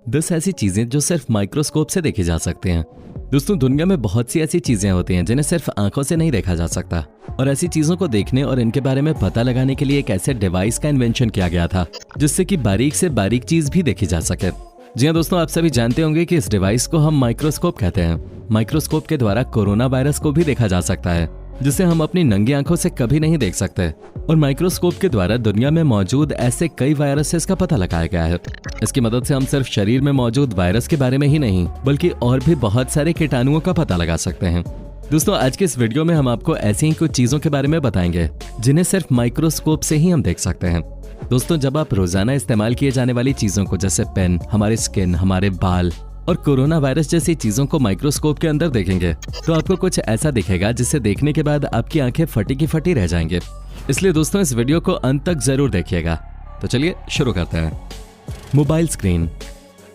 10 ऐसी चीजें जो सिर्फ माइक्रोस्कोप से देखी जा सकती हैं। दोस्तों, दुनिया में बहुत सी ऐसी चीजें होती हैं जिन्हें सिर्फ आंखों से नहीं देखा जा सकता, और ऐसी चीजों को देखने और इनके बारे में पता लगाने के लिए एक ऐसे डिवाइस का इन्वेंशन किया गया था जिससे कि बारीक से बारीक चीज भी देखी जा सके। जी हाँ दोस्तों, आप सभी जानते होंगे कि इस डिवाइस को हम माइक्रोस्कोप कहते हैं। माइक्रोस्कोप के द्वारा कोरोना वायरस को भी देखा जा सकता है, जिसे हम अपनी नंगी आंखों से कभी नहीं देख सकते। और माइक्रोस्कोप के द्वारा दुनिया में मौजूद ऐसे कई वायरसेस का पता लगाया गया है। इसकी मदद से हम सिर्फ शरीर में मौजूद वायरस के बारे में ही नहीं, बल्कि और भी बहुत सारे कीटाणुओं का पता लगा सकते हैं। दोस्तों, आज के इस वीडियो में हम आपको ऐसी ही कुछ चीजों के बारे में बताएंगे जिन्हें सिर्फ माइक्रोस्कोप से ही हम देख सकते हैं। दोस्तों, जब आप रोजाना इस्तेमाल किए जाने वाली चीजों को, जैसे पेन, हमारे स्किन, हमारे बाल और कोरोना वायरस जैसी चीजों को माइक्रोस्कोप के अंदर देखेंगे तो आपको कुछ ऐसा दिखेगा जिसे देखने के बाद आपकी आंखें फटी की फटी रह जाएंगे। इसलिए दोस्तों, इस वीडियो को अंत तक जरूर देखिएगा। तो चलिए शुरू करते हैं। Mobile screen.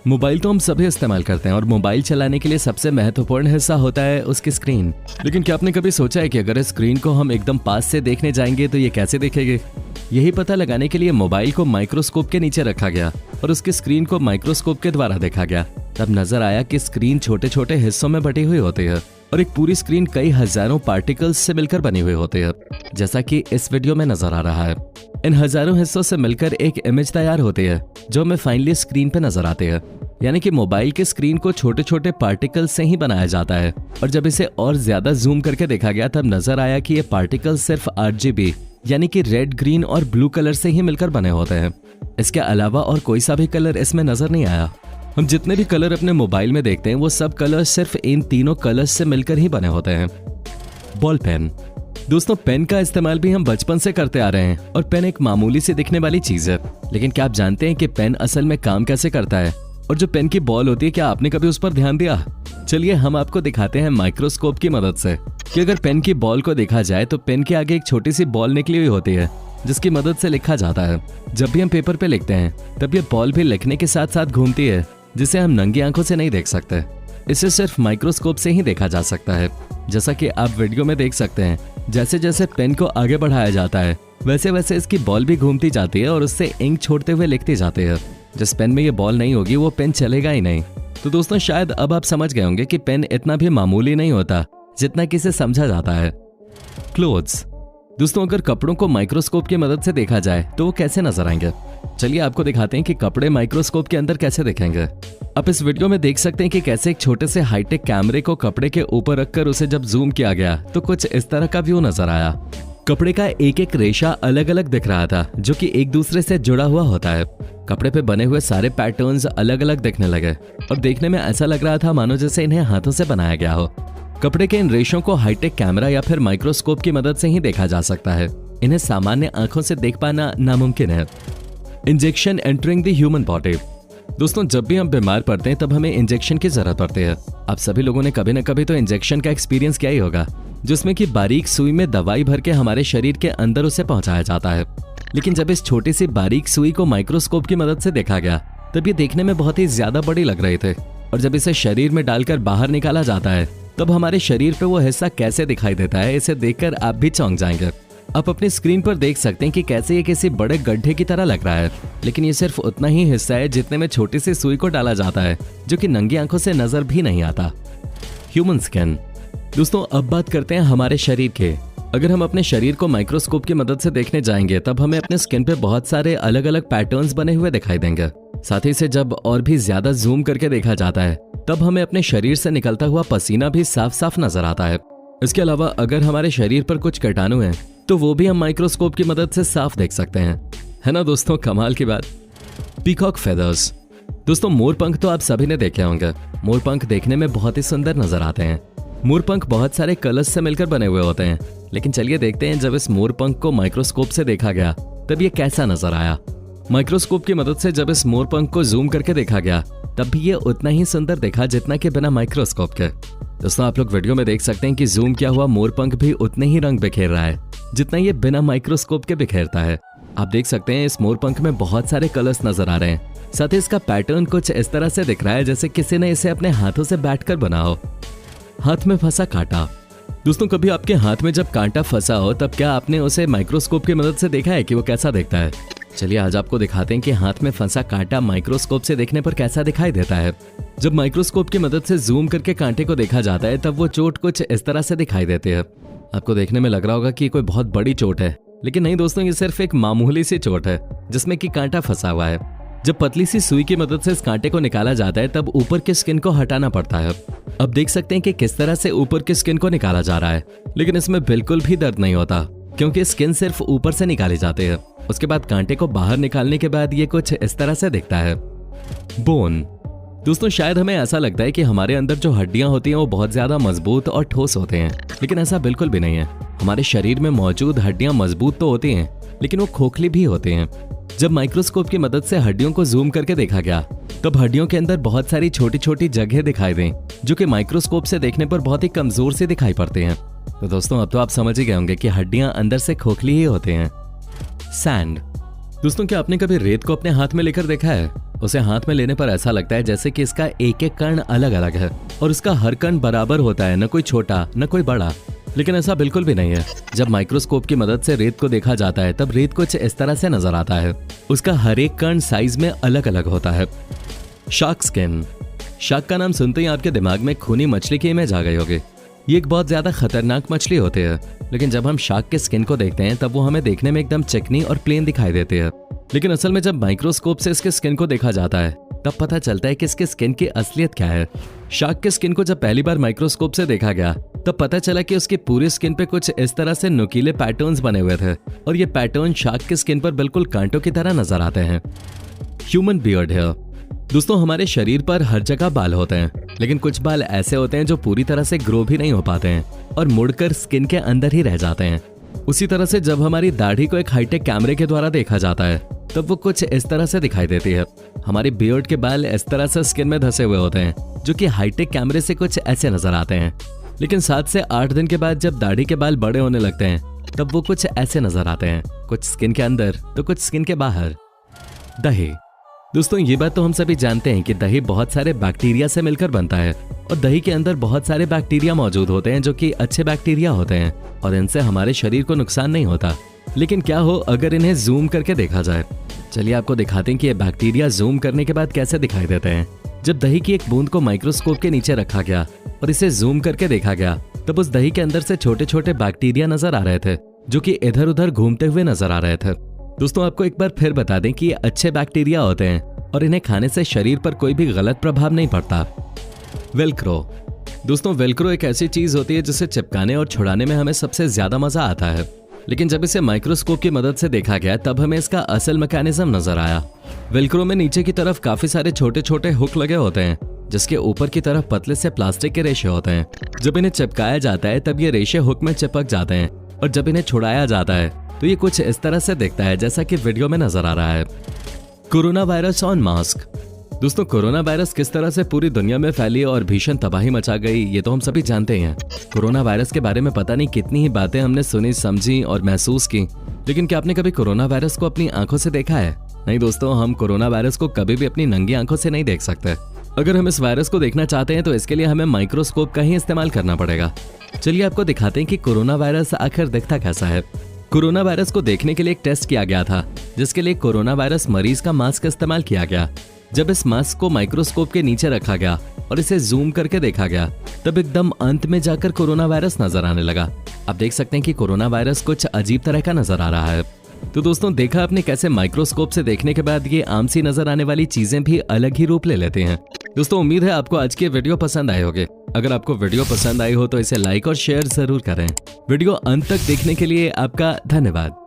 मोबाइल तो हम सभी इस्तेमाल करते हैं और मोबाइल चलाने के लिए सबसे महत्वपूर्ण हिस्सा होता है उसकी स्क्रीन। लेकिन क्या आपने कभी सोचा है कि अगर इस स्क्रीन को हम एकदम पास से देखने जाएंगे तो ये कैसे दिखेगी? यही पता लगाने के लिए मोबाइल को माइक्रोस्कोप के नीचे रखा गया और उसकी स्क्रीन को माइक्रोस्कोप के द्वारा देखा गया। तब नजर आया कि स्क्रीन छोटे छोटे हिस्सों में बटी हुई होती है और एक पूरी स्क्रीन कई हजारों पार्टिकल्स से मिलकर बनी हुई होती है, जैसा कि इस वीडियो में नजर आ रहा है। इन हजारों हिस्सों से मिलकर एक इमेज तैयार होती है जो हमें फाइनली स्क्रीन पे नजर आती है। यानी कि मोबाइल के स्क्रीन को छोटे छोटे पार्टिकल्स से ही बनाया जाता है, और जब इसे और ज्यादा जूम करके देखा गया तब नजर आया कि ये पार्टिकल्स सिर्फ RGB यानी कि रेड, ग्रीन और ब्लू कलर से ही मिलकर बने होते हैं। इसके अलावा और कोई सा भी कलर इसमें नजर नहीं आया। हम जितने भी कलर अपने मोबाइल में देखते हैं वो सब कलर सिर्फ इन तीनों कलर्स से मिलकर ही बने होते हैं। Ball pen. दोस्तों, पेन का इस्तेमाल भी हम बचपन से करते आ रहे हैं और पेन एक मामूली सी दिखने वाली चीज है। लेकिन क्या आप जानते हैं कि पेन असल में काम कैसे करता है? और जो पेन की बॉल होती है, क्या आपने कभी उस पर ध्यान दिया? चलिए हम आपको दिखाते हैं माइक्रोस्कोप की मदद से कि अगर पेन की बॉल को देखा जाए तो पेन के आगे एक छोटी सी बॉल निकली हुई होती है जिसकी मदद से लिखा जाता है। जब भी हम पेपर पे लिखते हैं तब ये बॉल भी लिखने के साथ साथ घूमती है, जिसे हम नंगी आंखों से नहीं देख सकते। इसे सिर्फ माइक्रोस्कोप से ही देखा जा सकता है। जैसा कि आप वीडियो में देख सकते हैं, जैसे जैसे पेन को आगे बढ़ाया जाता है वैसे वैसे इसकी बॉल भी घूमती जाती है और उससे इंक छोड़ते हुए लिखती जाती है। जिस पेन में ये बॉल नहीं होगी वो पेन चलेगा ही नहीं। तो दोस्तों, शायद अब आप समझ गए होंगे कि पेन इतना भी मामूली नहीं होता जितना कि इसे समझा जाता है। क्लोथ्स। दोस्तों, अगर कपड़ों को माइक्रोस्कोप की मदद से देखा जाए तो वो कैसे नजर आएंगे? चलिए आपको दिखाते हैं कि कपड़े माइक्रोस्कोप के अंदर कैसे दिखेंगे। आप इस वीडियो में देख सकते हैं कि कैसे एक छोटे से हाईटेक कैमरे को कपड़े के ऊपर रखकर उसे जब जूम किया गया तो कुछ इस तरह का व्यू नजर आया। कपड़े का एक एक रेशा अलग अलग दिख रहा था जो कि एक दूसरे से जुड़ा हुआ होता है। कपड़े पे बने हुए सारे पैटर्न्स अलग अलग दिखने लगे और देखने में ऐसा लग रहा था मानो जैसे इन्हें हाथों से बनाया गया हो। कपड़े के इन रेशों को हाईटेक कैमरा या फिर माइक्रोस्कोप की मदद से ही देखा जा सकता है। इन्हें सामान्य आंखों से देख पाना नामुमकिन है। Injection entering the human body. दोस्तों, जब भी हम बीमार पड़ते हैं तब हमें इंजेक्शन की जरूरत पड़ती है। आप सभी लोगों ने कभी न कभी तो इंजेक्शन का एक्सपीरियंस किया ही होगा, जिसमें कि बारीक सुई में दवाई भर के हमारे शरीर के अंदर उसे पहुंचाया जाता है। लेकिन जब इस छोटी सी बारीक सुई को माइक्रोस्कोप की मदद से देखा गया तब ये देखने में बहुत ही ज्यादा बड़ी लग रही थी, और जब इसे शरीर में डालकर बाहर निकाला जाता है तब हमारे शरीर पे वो हिस्सा कैसे दिखाई देता है, इसे देखकर आप भी चौंक जाएंगे। आप अपनी स्क्रीन पर देख सकते हैं कि कैसे ये किसी बड़े गड्ढे की तरह लग रहा है, लेकिन ये सिर्फ उतना ही हिस्सा है जितने में छोटी सी सुई को डाला जाता है, जो कि नंगी आंखों से नजर भी नहीं आता। Human skin. दोस्तों, अब बात करते हैं हमारे शरीर के। अगर हम अपने शरीर को माइक्रोस्कोप की मदद से देखने जाएंगे तब हमें अपने स्किन पे बहुत सारे अलग अलग पैटर्न्स बने हुए दिखाई देंगे। साथ ही से जब और भी ज्यादा जूम करके देखा जाता है तब हमें अपने शरीर से निकलता हुआ पसीना भी साफ साफ नजर आता है। इसके अलावा अगर हमारे शरीर पर कुछ कीटाणु हैं तो वो भी हम माइक्रोस्कोप की मदद से साफ देख सकते हैं। है ना दोस्तों, कमाल की बात। Peacock feathers. दोस्तों, मोरपंख तो आप सभी ने देखे होंगे। मोरपंख देखने में बहुत ही सुंदर नजर आते हैं। मोरपंख बहुत सारे कलर्स से मिलकर बने हुए होते हैं। लेकिन चलिए देखते हैं जब इस मोरपंख को माइक्रोस्कोप से देखा गया तब ये कैसा नजर आया। माइक्रोस्कोप की मदद से जब इस मोरपंख को जूम करके देखा गया तब भी ये उतना ही सुंदर दिखा जितना कि बिना माइक्रोस्कोप के। दोस्तों, आप लोग वीडियो में देख सकते हैं कि जूम किया हुआ मोरपंख भी उतने ही रंग बिखेर रहा है जितना ये बिना माइक्रोस्कोप के बिखेरता है। आप देख सकते हैं इस मोरपंख में बहुत सारे कलर्स नजर आ रहे हैं। साथ ही इसका पैटर्न कुछ इस तरह से दिख रहा है जैसे किसी ने इसे अपने हाथों से बैठकर बना हो। हाथ में फंसा कांटा। दोस्तों, कभी आपके हाथ में जब कांटा फंसा हो तब क्या आपने उसे माइक्रोस्कोप की मदद से देखा है कि वो कैसा दिखता है? चलिए आज आपको दिखाते हैं कि हाथ में फंसा कांटा माइक्रोस्कोप से देखने पर कैसा दिखाई देता है। जब माइक्रोस्कोप की मदद से जूम करके कांटे को देखा जाता है तब वो चोट कुछ इस तरह से दिखाई देती है। आपको देखने में लग रहा होगा कि कोई बहुत बड़ी चोट है, लेकिन नहीं दोस्तों, ये सिर्फ एक मामूली सी चोट है जिसमें कि कांटा फंसा हुआ है। जब पतली सी सुई की मदद से इस कांटे को निकाला जाता है तब ऊपर की स्किन को हटाना पड़ता है। अब देख सकते हैं कि किस तरह से ऊपर की स्किन को निकाला जा रहा है, लेकिन इसमें बिल्कुल भी दर्द नहीं होता क्योंकि स्किन सिर्फ ऊपर से निकाली जाती है। उसके बाद कांटे को बाहर निकालने के बाद ये कुछ इस तरह से दिखता है। बोन। दोस्तों शायद हमें ऐसा लगता है कि हमारे अंदर जो हड्डियां होती हैं वो बहुत ज्यादा मजबूत और ठोस होते हैं, लेकिन ऐसा बिल्कुल भी नहीं है। हमारे शरीर में मौजूद हड्डियां मजबूत तो होती हैं, लेकिन वो खोखली भी होती हैं। जब माइक्रोस्कोप की मदद से हड्डियों को जूम करके देखा गया तब हड्डियों के अंदर बहुत सारी छोटी छोटी जगह दिखाई दें जो कि माइक्रोस्कोप से देखने पर बहुत ही कमजोर से दिखाई पड़ते हैं। तो दोस्तों अब तो आप समझ ही गए होंगे कि हड्डियां अंदर से खोखली ही होते हैं। सैंड। दोस्तों क्या आपने कभी रेत को अपने हाथ में लेकर देखा है? उसे हाथ में लेने पर ऐसा लगता है जैसे कि इसका एक एक कण अलग अलग है और उसका हर कण बराबर होता है, न कोई छोटा न कोई बड़ा। लेकिन ऐसा बिल्कुल भी नहीं है। जब माइक्रोस्कोप की मदद से रेत को देखा जाता है तब रेत कुछ इस तरह से नजर आता है। उसका हर एक कण साइज में अलग अलग होता है। Shark skin. शार्क का नाम सुनते ही आपके दिमाग में खूनी मछली की इमेज आ गई होगी। ये एक बहुत ज्यादा खतरनाक मछली होती है, लेकिन जब हम शार्क के स्किन को देखते हैं तब वो हमें देखने में एकदम चिकनी और प्लेन दिखाई देती है। लेकिन असल में जब माइक्रोस्कोप से इसके स्किन को देखा जाता है तब पता चलता है कि इसके स्किन की असलियत क्या है। शार्क के स्किन को जब पहली बार माइक्रोस्कोप से देखा गया तब पता चला कि उसकी पूरी स्किन पे कुछ इस तरह से नुकीले पैटर्न्स बने हुए थे और ये पैटर्न शार्क की स्किन पर बिल्कुल कांटों की तरह नजर आते हैं। Human beard hair. दोस्तों हमारे शरीर पर हर जगह बाल होते हैं, लेकिन कुछ बाल ऐसे होते हैं जो पूरी तरह से ग्रो भी नहीं हो पाते हैं और मुड़कर स्किन के अंदर ही रह जाते हैं। उसी तरह से जब हमारी दाढ़ी को एक हाईटेक कैमरे के द्वारा देखा जाता है तब वो कुछ इस तरह से दिखाई देती है। हमारे बियर्ड के बाल इस तरह से स्किन में धसे हुए होते हैं जो कि हाईटेक कैमरे से कुछ ऐसे नजर आते हैं। लेकिन 7 से 8 दिन के बाद जब दाढ़ी के बाल बड़े होने लगते हैं तब वो कुछ ऐसे नजर आते हैं, कुछ स्किन के अंदर तो कुछ स्किन के बाहर। दही। दोस्तों ये बात तो हम सभी जानते हैं कि दही बहुत सारे बैक्टीरिया से मिलकर बनता है और दही के अंदर बहुत सारे बैक्टीरिया मौजूद होते हैं जो कि अच्छे बैक्टीरिया होते हैं और इनसे हमारे शरीर को नुकसान नहीं होता। लेकिन क्या हो अगर इन्हें जूम करके देखा जाए? चलिए आपको दिखाते हैं कि ये बैक्टीरिया जूम करने के बाद कैसे दिखाई देते हैं। जब दही की एक बूंद को माइक्रोस्कोप के नीचे रखा गया और इसे जूम करके देखा गया तब उस दही के अंदर से छोटे छोटे बैक्टीरिया नजर आ रहे थे जो कि इधर उधर घूमते हुए नजर आ रहे थे। दोस्तों आपको एक बार फिर बता दें कि ये अच्छे बैक्टीरिया होते हैं और इन्हें खाने से शरीर पर कोई भी गलत प्रभाव नहीं पड़ता। वेलक्रो। दोस्तों वेलक्रो एक ऐसी चीज होती है जिसे चिपकाने और छुड़ाने में हमें सबसे ज्यादा मजा आता है, लेकिन जब इसे माइक्रोस्कोप की मदद से देखा गया तब हमें इसका असल मैकेनिज्म नजर आया। वेलक्रो में नीचे की तरफ काफी सारे छोटे छोटे हुक लगे होते हैं जिसके ऊपर की तरफ पतले से प्लास्टिक के रेशे होते हैं। जब इन्हें चिपकाया जाता है तब ये रेशे हुक में चिपक जाते हैं और जब इन्हें छुड़ाया जाता है तो ये कुछ इस तरह से दिखता है जैसा कि वीडियो में नजर आ रहा है। Corona virus on mask. दोस्तों कोरोना वायरस किस तरह से पूरी दुनिया में फैली और भीषण तबाही मचा गई ये तो हम सभी जानते हैं। कोरोना वायरस के बारे में पता नहीं कितनी ही बातें हमने सुनी, समझी और महसूस की, लेकिन क्या आपने कभी कोरोना वायरस को अपनी आंखों से देखा है? नहीं दोस्तों, हम कोरोना वायरस को कभी भी अपनी नंगी आंखों से नहीं देख सकते। अगर हम इस वायरस को देखना चाहते हैं तो इसके लिए हमें माइक्रोस्कोप का ही इस्तेमाल करना पड़ेगा। चलिए आपको दिखाते हैं कि कोरोना वायरस आखिर दिखता कैसा है। कोरोना वायरस को देखने के लिए एक टेस्ट किया गया था जिसके लिए कोरोना वायरस मरीज का मास्क इस्तेमाल किया गया। जब इस मास्क को माइक्रोस्कोप के नीचे रखा गया और इसे जूम करके देखा गया तब एकदम अंत में जाकर कोरोना वायरस नजर आने लगा। आप देख सकते हैं कि कोरोना वायरस कुछ अजीब तरह का नजर आ रहा है। तो दोस्तों देखा आपने कैसे माइक्रोस्कोप से देखने के बाद ये आम सी नजर आने वाली चीजें भी अलग ही रूप ले लेते हैं। दोस्तों उम्मीद है आपको आज की वीडियो पसंद आए होंगे। अगर आपको वीडियो पसंद आई हो तो इसे लाइक और शेयर जरूर करें। वीडियो अंत तक देखने के लिए आपका धन्यवाद।